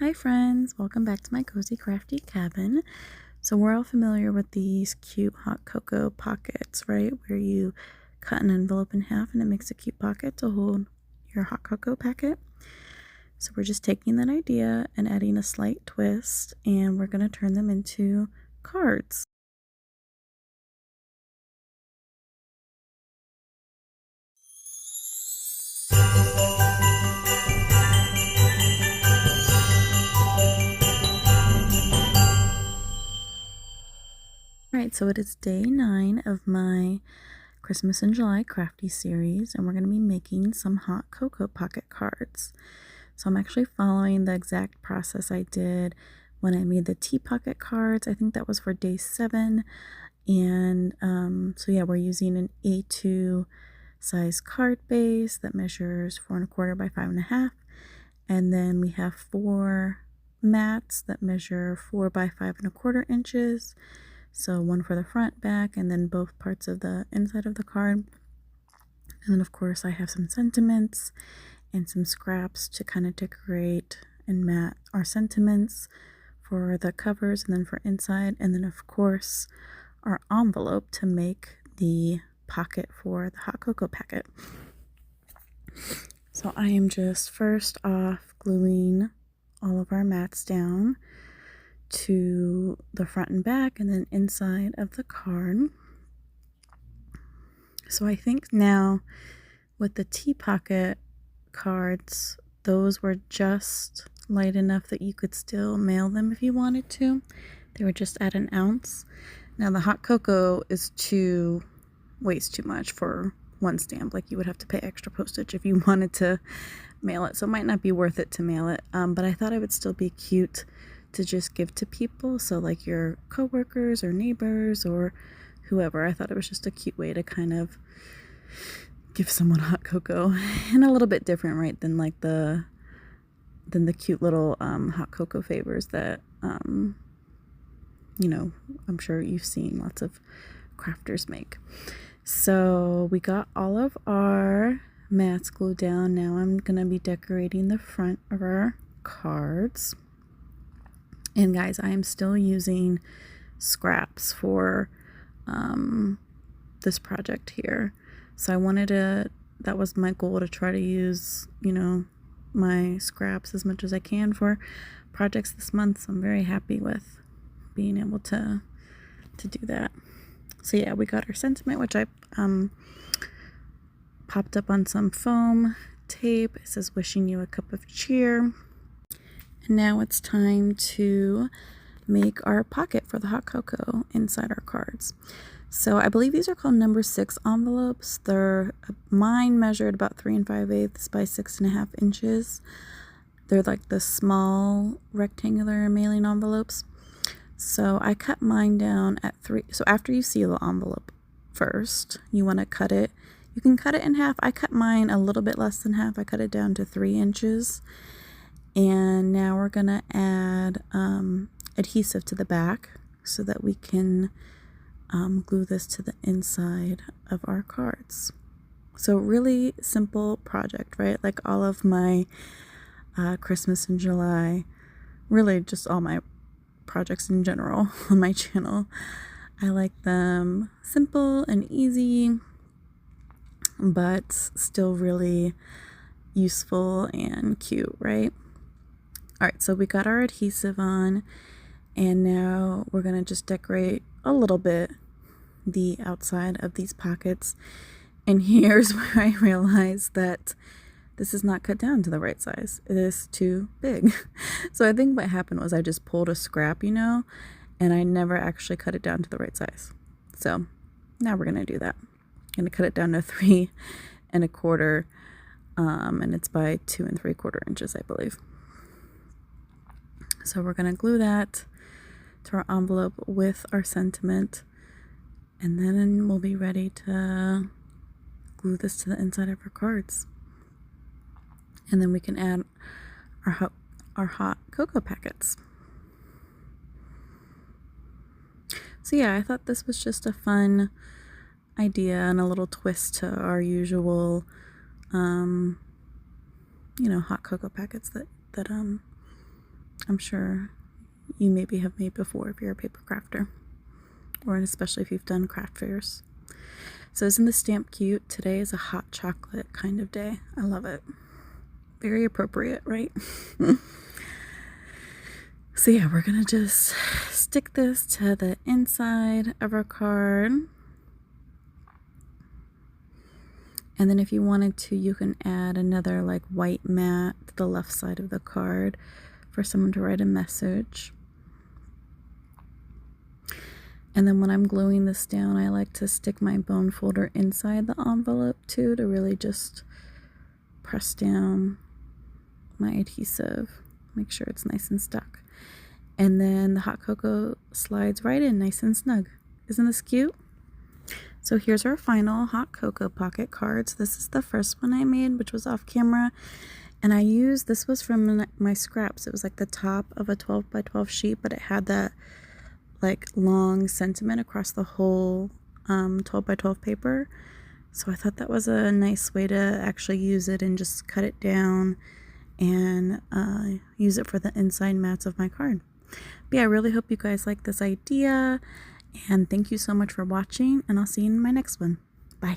Hi friends, welcome back to my cozy crafty cabin. So we're all familiar with these cute hot cocoa pockets, right? Where you cut an envelope in half and it makes a cute pocket to hold your hot cocoa packet. So we're just taking that idea and adding a slight twist, and we're going to turn them into cards. Alright, so it is day 9 of my Christmas in July crafty series, and we're going to be making some hot cocoa pocket cards. So I'm actually following the exact process I did when I made the tea pocket cards. I think that was for day 7. And so yeah, we're using an A2 size card base that measures 4 1/4 by 5 1/2. And then we have 4 mats that measure 4 by 5 1/4 inches. So one for the front, back, and then both parts of the inside of the card. And then of course I have some sentiments and some scraps to kind of decorate and mat our sentiments for the covers and then for inside. And then of course our envelope to make the pocket for the hot cocoa packet. So I am just first off gluing all of our mats down to the front and back and then inside of the card. So I think now with the tea pocket cards, those were just light enough that you could still mail them if you wanted to. They were just at 1 ounce. Now the hot cocoa is weighs too much for one stamp. Like you would have to pay extra postage if you wanted to mail it. So it might not be worth it to mail it. But I thought it would still be cute to just give to people. So like your coworkers or neighbors or whoever. I thought it was just a cute way to kind of give someone hot cocoa, and a little bit different, right, than like the cute little hot cocoa favors that you know, I'm sure you've seen lots of crafters make. So we got all of our mats glued down. Now I'm gonna be decorating the front of our cards. And guys, I am still using scraps for this project here. So I wanted to, that was my goal, to try to use, you know, my scraps as much as I can for projects this month. So I'm very happy with being able to do that. So yeah, we got our sentiment, which I popped up on some foam tape. It says, "Wishing you a cup of cheer." And now it's time to make our pocket for the hot cocoa inside our cards. So I believe these are called number 6 envelopes. They're, mine measured about 3 5/8 by 6 1/2 inches. They're like the small rectangular mailing envelopes. So I cut mine down at 3. So after you seal the envelope first, you want to cut it. You can cut it in half. I cut mine a little bit less than half. I cut it down to 3 inches. And now we're going to add adhesive to the back so that we can glue this to the inside of our cards. So really simple project, right? Like all of my Christmas in July, really just all my projects in general on my channel. I like them simple and easy, but still really useful and cute, right? Alright, so we got our adhesive on, and now we're going to just decorate a little bit the outside of these pockets. And here's where I realized that this is not cut down to the right size. It is too big. So I think what happened was I just pulled a scrap, you know, and I never actually cut it down to the right size. So now we're going to do that. I'm going to cut it down to 3 1/4, and it's by 2 3/4 inches, I believe. So we're going to glue that to our envelope with our sentiment, and then we'll be ready to glue this to the inside of our cards. And then we can add our hot cocoa packets. So yeah, I thought this was just a fun idea and a little twist to our usual, you know, hot cocoa packets that I'm sure you maybe have made before if you're a paper crafter, or especially if you've done craft fairs. So isn't the stamp cute? Today is a hot chocolate kind of day. I love it. Very appropriate, right? So yeah, we're gonna just stick this to the inside of our card. And then if you wanted to, you can add another like white mat to the left side of the card for someone to write a message. And then when I'm gluing this down, I like to stick my bone folder inside the envelope too, to really just press down my adhesive, make sure it's nice and stuck. And then the hot cocoa slides right in nice and snug. Isn't this cute? So here's our final hot cocoa pocket cards. This is the first one I made, which was off camera. And I used, this was from my scraps. It was like the top of a 12 by 12 sheet, but it had that like long sentiment across the whole 12 by 12 paper. So I thought that was a nice way to actually use it and just cut it down and use it for the inside mats of my card. But yeah, I really hope you guys like this idea, and thank you so much for watching, and I'll see you in my next one. Bye.